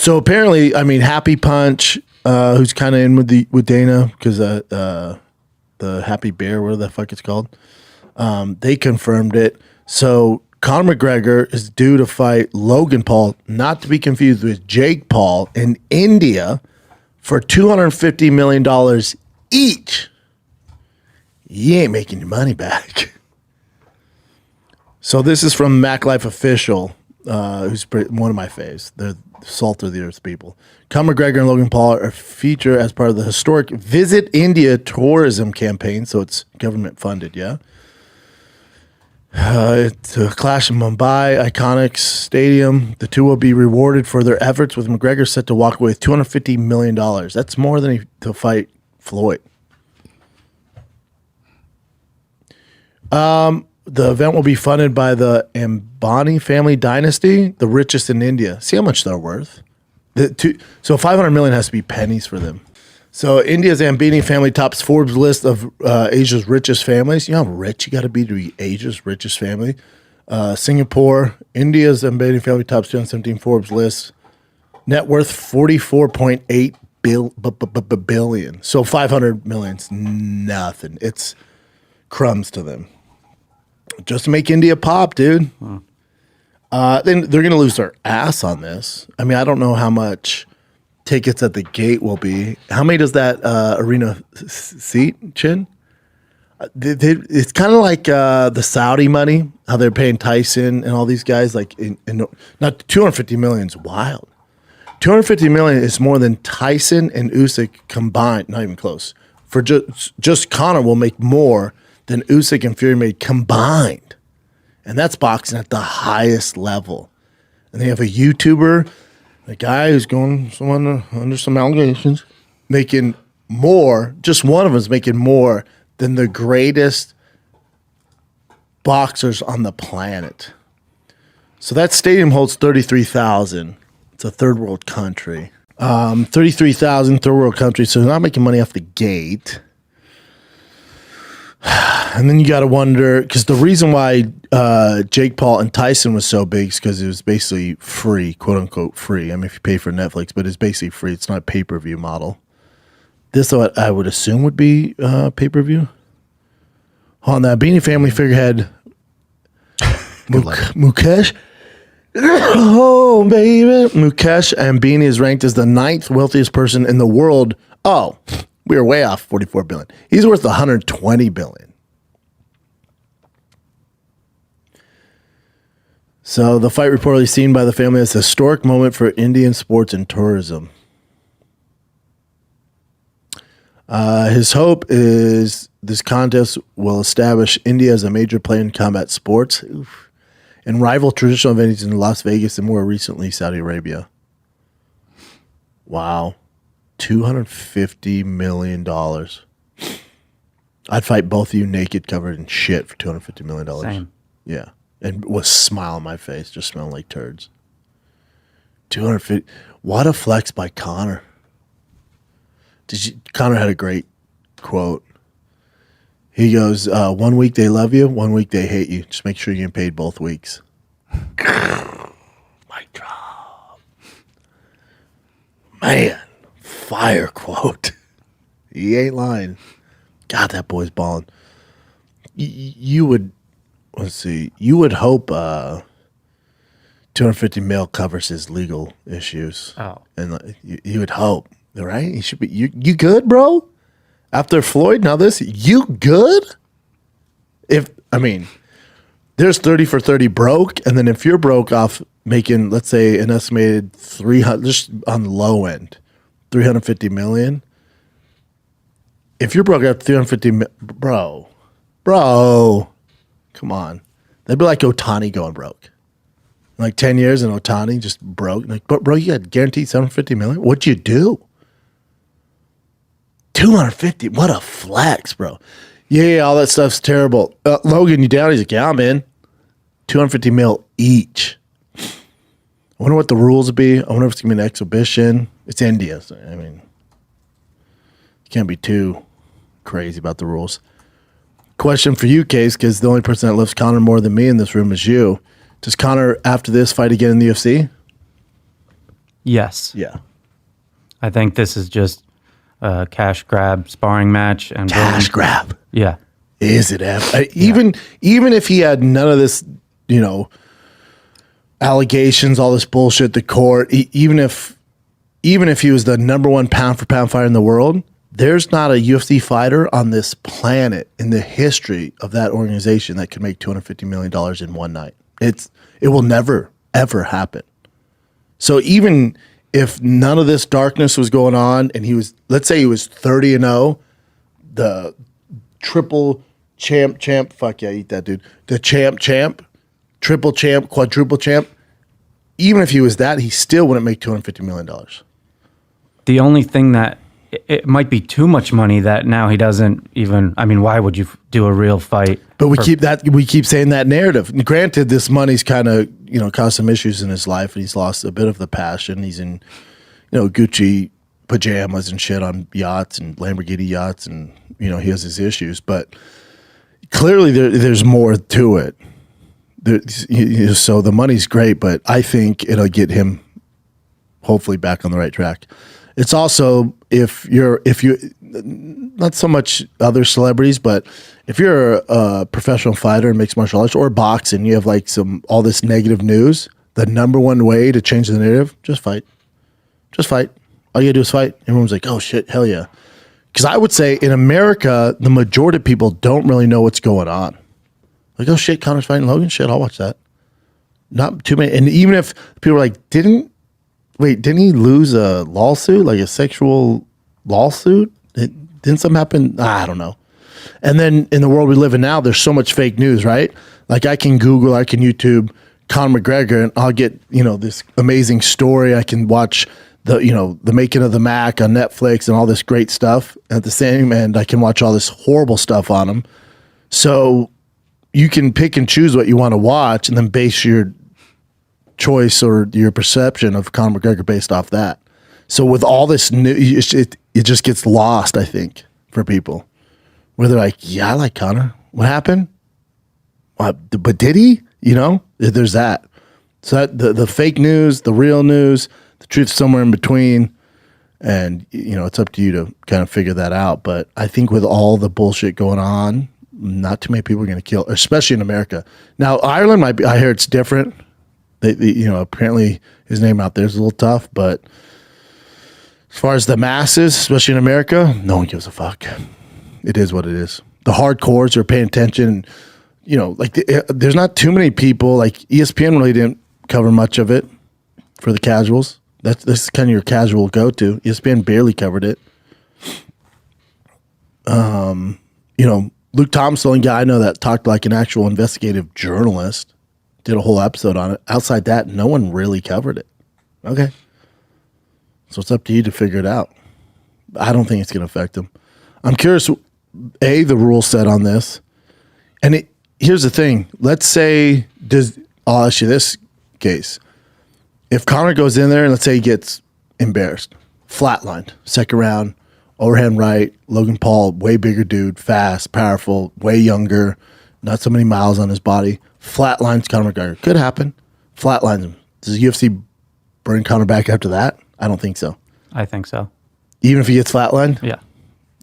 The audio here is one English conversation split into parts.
So apparently, I mean, Happy Punch, who's kind of in with Dana because the Happy Bear, whatever the fuck it's called, they confirmed it. So Conor McGregor is due to fight Logan Paul, not to be confused with Jake Paul, in India for $250 million each. You ain't making your money back. So this is from Mac Life Official, who's one of my faves. They're salt of the earth people. Conor McGregor and Logan Paul are featured as part of the historic Visit India tourism campaign. So it's government funded, yeah? It's a clash in Mumbai, Iconic Stadium. The two will be rewarded for their efforts, with McGregor set to walk away with $250 million. That's more than to fight Floyd. The event will be funded by the Ambani family dynasty, the richest in India. See how much they're worth? So $500 million has to be pennies for them. So India's Ambani family tops Forbes list of Asia's richest families. You know how rich you got to be Asia's richest family? Singapore, India's Ambani family tops 2017 Forbes list. Net worth $44.8 billion. So $500 million's nothing. It's crumbs to them. Just to make India pop, dude. Then they're going to lose their ass on this. I mean, I don't know how much tickets at the gate will be. How many does that arena seat, Chin? It's kind of like the Saudi money, how they're paying Tyson and all these guys. Like, not $250 million is wild. $250 million is more than Tyson and Usyk combined. Not even close. For just Conor will make more than Usyk and Fury made combined. And that's boxing at the highest level. And they have a YouTuber, a guy who's going someone under some allegations, making more, just one of them is making more than the greatest boxers on the planet. So that stadium holds 33,000. It's a third world country. 33,000 third world country, so they're not making money off the gate. And then you got to wonder, because the reason why Jake Paul and Tyson was so big is because it was basically free, quote unquote free. I mean, if you pay for Netflix, but it's basically free. It's not a pay-per-view model. This, I would assume, would be pay-per-view. On the Ambani family figurehead, Mukesh. Oh, baby. Mukesh Ambani is ranked as the 9th wealthiest person in the world. Oh, we were way off, $44 billion. He's worth $120 billion. So the fight reportedly seen by the family as a historic moment for Indian sports and tourism. His hope is this contest will establish India as a major player in combat sports and rival traditional venues in Las Vegas and more recently Saudi Arabia. Wow. $250 million. I'd fight both of you naked, covered in shit for $250 million. Same. Yeah. And with a smile on my face, just smelling like turds. 250. What a flex by Conor. Conor had a great quote. He goes, 1 week they love you, 1 week they hate you. Just make sure you get paid both weeks. Mic drop. Man, fire quote. He ain't lying. God, that boy's balling. You would, let's see, you would hope 250 mil covers his legal issues. Oh. And you would hope, right? He should be, you good, bro? After Floyd, now this, you good? There's 30 for 30 broke, and then if you're broke off making, let's say, an estimated 300, just on the low end, 350 million. If you're broke at 350, bro, come on. That'd be like Otani going broke. Like 10 years and Otani just broke. Like, bro, you got guaranteed 750 million? What'd you do? 250, what a flex, bro. Yeah, all that stuff's terrible. Logan, you down? He's like, yeah, I'm in. 250 mil each. I wonder what the rules would be. I wonder if it's going to be an exhibition. It's India. So, I mean, you can't be too crazy about the rules. Question for you, Case, because the only person that loves Conor more than me in this room is you. Does Conor, after this, fight again in the UFC? Yes. Yeah. I think this is just a cash grab sparring match. And Cash grab. Yeah. Is it ever? Even if he had none of this, allegations, all this bullshit, the court, even if he was the number one pound for pound fighter in the world, there's not a UFC fighter on this planet in the history of that organization that could make $250 million in one night. It will never, ever happen. So even if none of this darkness was going on and let's say he was 30-0, the triple champ, fuck yeah, eat that, dude. The champ, triple champ, quadruple champ, even if he was that, he still wouldn't make $250 million. The only thing that it might be too much money that now he doesn't even. I mean, why would you do a real fight? But we keep saying that narrative. Granted, this money's kind of caused some issues in his life, and he's lost a bit of the passion. He's in Gucci pajamas and shit on yachts and Lamborghini yachts, and he has his issues. But clearly, there's more to it. So the money's great, but I think it'll get him hopefully back on the right track. It's also if you not so much other celebrities, but if you're a professional fighter and mixed martial arts or boxing, you have like all this negative news. The number one way to change the narrative, just fight. All you gotta do is fight. Everyone's like, oh shit, hell yeah. Because I would say in America, the majority of people don't really know what's going on. Like, oh shit, Conor's fighting Logan. Shit, I'll watch that. Not too many. And even if people are like, didn't he lose a lawsuit, like a sexual lawsuit? Didn't something happen? I don't know. And then in the world we live in now, there's so much fake news, right? Like I can Google, I can YouTube Conor McGregor, and I'll get, this amazing story. I can watch the making of the Mac on Netflix and all this great stuff. At the same end, I can watch all this horrible stuff on him. So you can pick and choose what you want to watch and then base your choice or your perception of Conor McGregor based off that. So with all this new, it just gets lost, I think, for people. Where they're like, yeah, I like Conor. What happened? But did he? There's that. So that, the fake news, the real news, the truth somewhere in between. And, it's up to you to kind of figure that out. But I think with all the bullshit going on, not too many people are going to kill, especially in America. Now, Ireland might be, I hear it's different. Apparently his name out there is a little tough, but as far as the masses, especially in America, no one gives a fuck. It is what it is. The hardcores are paying attention. There's not too many people. Like ESPN really didn't cover much of it for the casuals. This is kind of your casual go-to. ESPN barely covered it. Luke Thomas, the only guy I know that talked like an actual investigative journalist. Did a whole episode on it. Outside that, no one really covered it. Okay. So it's up to you to figure it out. I don't think it's going to affect them. I'm curious, the rule set on this. And here's the thing. Let's say, I'll ask you this case. If Conor goes in there and let's say he gets embarrassed, flatlined, second round, overhand right, Logan Paul, way bigger dude, fast, powerful, way younger, not so many miles on his body. Flatlines Conor McGregor. Could happen. Flatlines him. Does the UFC bring Conor back after that? I don't think so. I think so. Even if he gets flatlined? Yeah.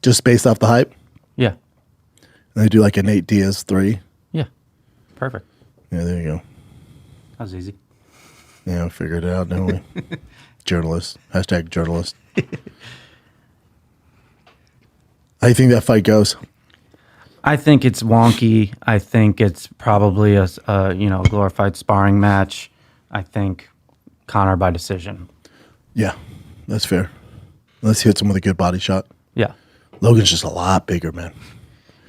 Just based off the hype? Yeah. And they do like a Nate Diaz 3? Yeah. Perfect. Yeah, there you go. That was easy. Yeah, we figured it out, didn't we? Journalist. Hashtag journalist. How do you think that fight goes? I think it's wonky. I think it's probably a glorified sparring match. I think Conor by decision. Yeah, that's fair. Unless he hits him with a good body shot. Yeah. Logan's just a lot bigger, man.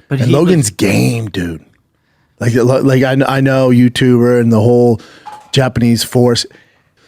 But and Logan's game, dude. Like I know YouTuber and the whole Japanese force.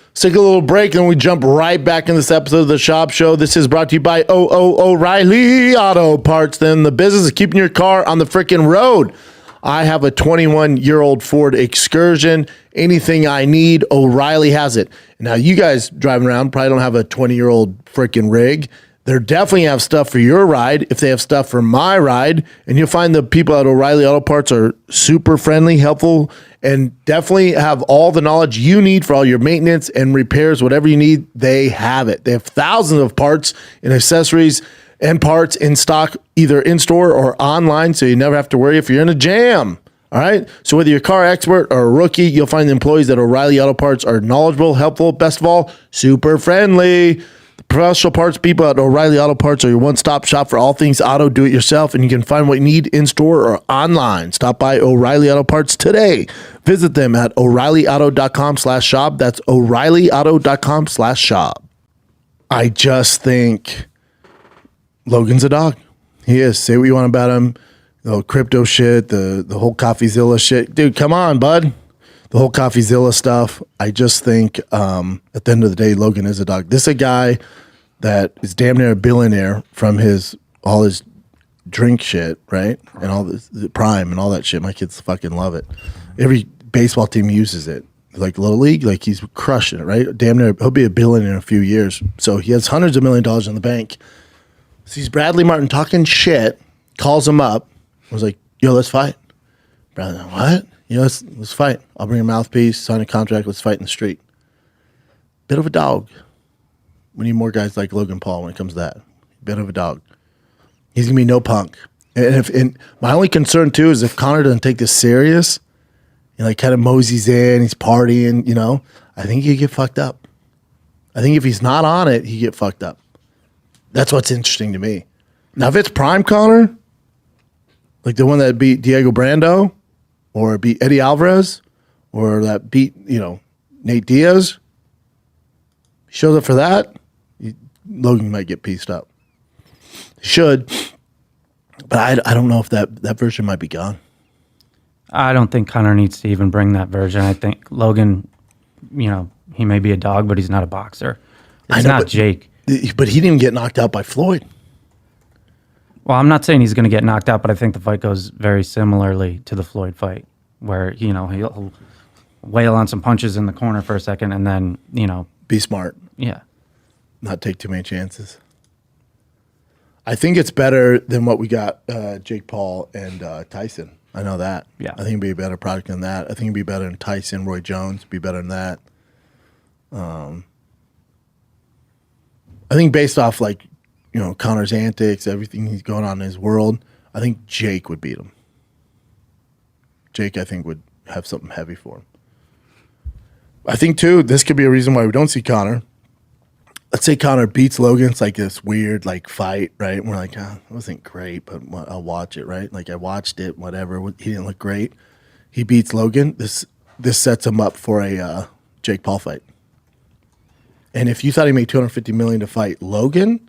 Let's take a little break and we jump right back in this episode of the Schaub Show. This is brought to you by O'Reilly Auto Parts. Then the business of keeping your car on the freaking road. I have a 21-year-old Ford Excursion. Anything I need, O'Reilly has it. Now, you guys driving around probably don't have a 20-year-old freaking rig. They're definitely have stuff for your ride if they have stuff for my ride. And you'll find the people at O'Reilly Auto Parts are super friendly, helpful, and definitely have all the knowledge you need for all your maintenance and repairs, whatever you need, they have it. They have thousands of parts and accessories and parts in stock, either in store or online, so you never have to worry if you're in a jam. All right. So whether you're a car expert or a rookie, you'll find the employees at O'Reilly Auto Parts are knowledgeable, helpful, best of all, super friendly. Professional parts people at O'Reilly Auto Parts are your one-stop shop for all things auto do-it-yourself, and you can find what you need in-store or online. Stop by O'Reilly Auto Parts today. Visit them at O'ReillyAuto.com/shop. That's O'ReillyAuto.com/shop. I just think Logan's a dog. He is. Say what you want about him. The crypto shit, the whole CoffeeZilla shit. Dude, come on, bud. The whole CoffeeZilla stuff. I just think at the end of the day, Logan is a dog. This is a guy that is damn near a billionaire from all his drink shit, right? And all the Prime and all that shit. My kids fucking love it. Every baseball team uses it. Like Little League, like he's crushing it, right? Damn near, he'll be a billionaire in a few years. So he has hundreds of $1 millions in the bank. Sees Bradley Martin talking shit, calls him up, was like, yo, let's fight. Bradley, what? You know, let's fight. I'll bring a mouthpiece, sign a contract, let's fight in the street. Bit of a dog. We need more guys like Logan Paul when it comes to that. Bit of a dog. He's going to be no punk. And my only concern, too, is if Conor doesn't take this serious, and like kind of moseys in, he's partying, you know, I think he'd get fucked up. I think if he's not on it, he'd get fucked up. That's what's interesting to me. Now, if it's prime Conor, like the one that beat Diego Brando, or beat Eddie Alvarez, or that beat, Nate Diaz, he shows up for that, Logan might get pieced up. He should, but I don't know if that version might be gone. I don't think Conor needs to even bring that version. I think Logan, he may be a dog, but he's not a boxer. It's not Jake. But he didn't even get knocked out by Floyd. Well, I'm not saying he's going to get knocked out, but I think the fight goes very similarly to the Floyd fight, where, he'll wail on some punches in the corner for a second and then, Be smart. Yeah. Not take too many chances. I think it's better than what we got Jake Paul and Tyson. I know that. Yeah. I think it'd be a better product than that. I think it'd be better than Tyson, Roy Jones. Be better than that. I think based off Conor's antics, everything he's going on in his world, I think Jake would beat him. Jake, I think, would have something heavy for him. I think, too, this could be a reason why we don't see Conor. Let's say Conor beats Logan. It's like this weird fight, right? And we're like, it wasn't great, but I'll watch it, right? Like I watched it, whatever. He didn't look great. He beats Logan. This sets him up for a Jake Paul fight. And if you thought he made $250 million to fight Logan,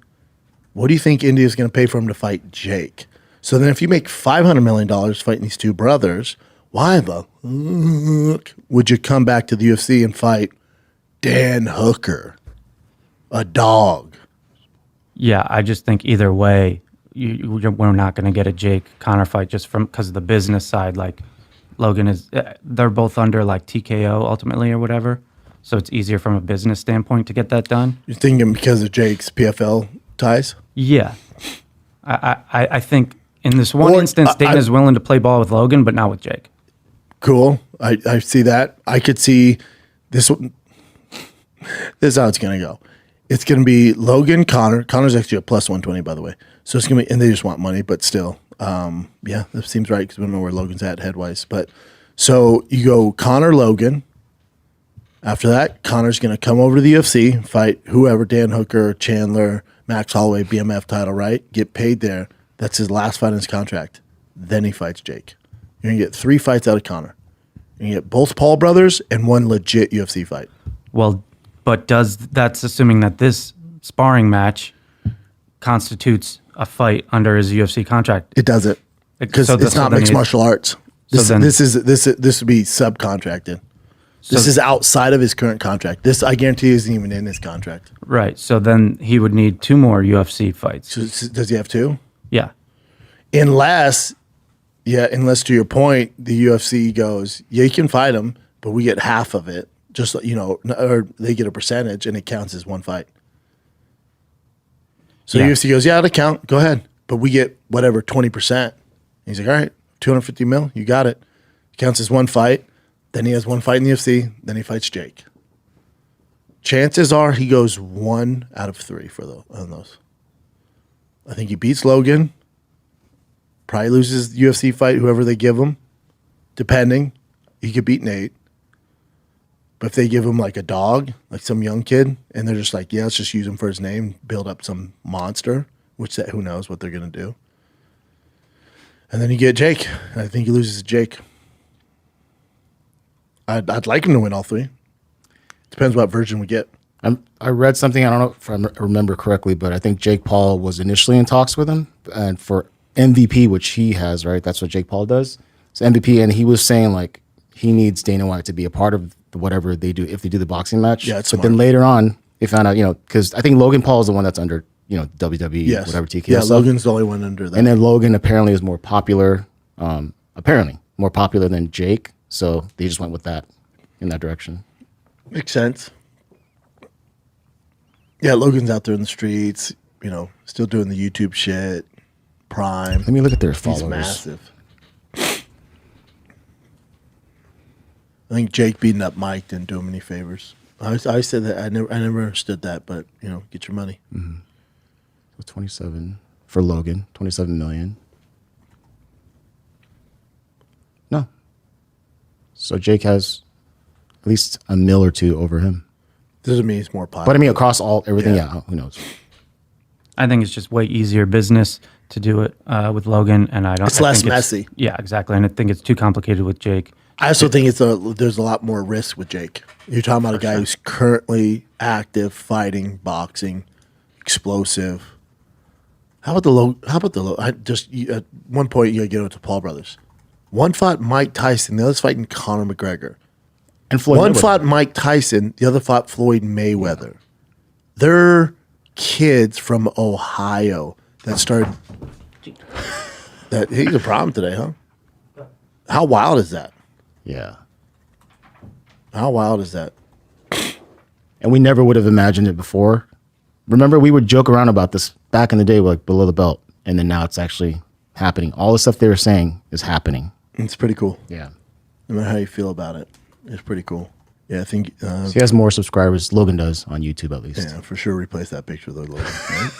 what do you think India's going to pay for him to fight Jake? So then if you make $500 million fighting these two brothers, why the fuck would you come back to the UFC and fight Dan Hooker? A dog. Yeah, I just think either way, we're not going to get a Jake Conor fight just because of the business side. Like Logan they're both under TKO ultimately or whatever, so it's easier from a business standpoint to get that done. You're thinking because of Jake's PFL ties? Yeah, I think in this one instance, Dana's willing to play ball with Logan, but not with Jake. Cool. I see that. I could see this. This is how it's going to go. It's going to be Logan, Conor. Conor's actually a plus 120, by the way. So it's going to be, and they just want money, but still. Yeah, that seems right because we don't know where Logan's at head-wise. But so you go Conor, Logan. After that, Conor's going to come over to the UFC, fight whoever, Dan Hooker, Chandler, Max Holloway, BMF title, right? Get paid there. That's his last fight in his contract. Then he fights Jake. You're going to get 3 fights out of Conor. You're going to get both Paul brothers and 1 legit UFC fight. Well, but that's assuming that this sparring match constitutes a fight under his UFC contract. It doesn't, because it's not mixed martial arts. This would be subcontracted. This is outside of his current contract. This, I guarantee, isn't even in his contract. Right. So then he would need 2 more UFC fights. So does he have 2? Yeah. Unless to your point, the UFC goes, yeah, you can fight him, but we get half of it. Just, or they get a percentage and it counts as 1 fight. So Yeah. UFC goes, yeah, it'll count. Go ahead. But we get whatever, 20%. He's like, all right, 250 mil, you got it. Counts as one fight. Then he has one fight in the UFC. Then he fights Jake. Chances are he goes 1 out of 3 on those. I think he beats Logan. Probably loses the UFC fight, whoever they give him. Depending. He could beat Nate. But if they give him like a dog, like some young kid, and they're just like, yeah, let's just use him for his name, build up some monster, which who knows what they're going to do. And then you get Jake. I think he loses to Jake. I'd like him to win all 3. Depends what version we get. I read something, I don't know if I remember correctly, but I think Jake Paul was initially in talks with him, and for MVP, which he has, right? That's what Jake Paul does. It's MVP, and he was saying like he needs Dana White to be a part of whatever they do if they do the boxing match. Yeah, it's but smart. then later on, they found out, because I think Logan Paul is the one that's under, WWE, Yes. whatever TKO. Yeah, stuff. Logan's the only one under that. And then Logan apparently is more popular, apparently more popular than Jake. So they just went with that in that direction. Makes sense. Yeah, Logan's out there in the streets, still doing the YouTube shit. Prime. Let me look at their He's followers. massive. I think Jake beating up Mike didn't do him any favors. I said that I never understood that, but get your money. So 27 for Logan, 27 million. No. So Jake has at least a mil or 2 over him. Doesn't mean he's more popular. But I mean, across everything, Yeah. yeah, who knows? I think it's just way easier business to do it with Logan, and It's I less think messy. Yeah, exactly, and I think it's too complicated with Jake. I also think there's a lot more risk with Jake. You're talking about a guy who's currently active, fighting, boxing, explosive. How about at one point you gotta get it to Paul brothers. One fought Mike Tyson, the other's fighting Conor McGregor. And Floyd One Mayweather. fought Mike Tyson, the other fought Floyd Mayweather. They're kids from Ohio that started. He's a problem today, huh? How wild is that? Yeah. How wild is that? And we never would have imagined it before. Remember, we would joke around about this back in the day, like below the belt. And then now it's actually happening. All the stuff they were saying is happening. It's pretty cool. Yeah. No matter how you feel about it, it's pretty cool. Yeah, I think. So he has more subscribers. Logan does on YouTube, at least. Yeah, for sure. Replace that picture with Logan. Right?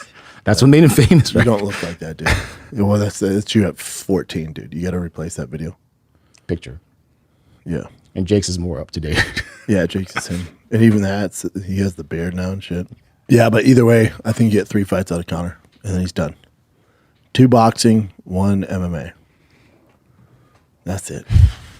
That's what made him famous, You right? don't look like that, dude. Well, that's you at 14, dude. You got to replace that video. Picture. Yeah, And Jake's is more up to date. yeah. Jake's is him, and even that, he has the beard now and shit. Yeah, but either way, I think you get 3 fights out of Conor, and then he's done. 2 boxing, 1 MMA. That's it.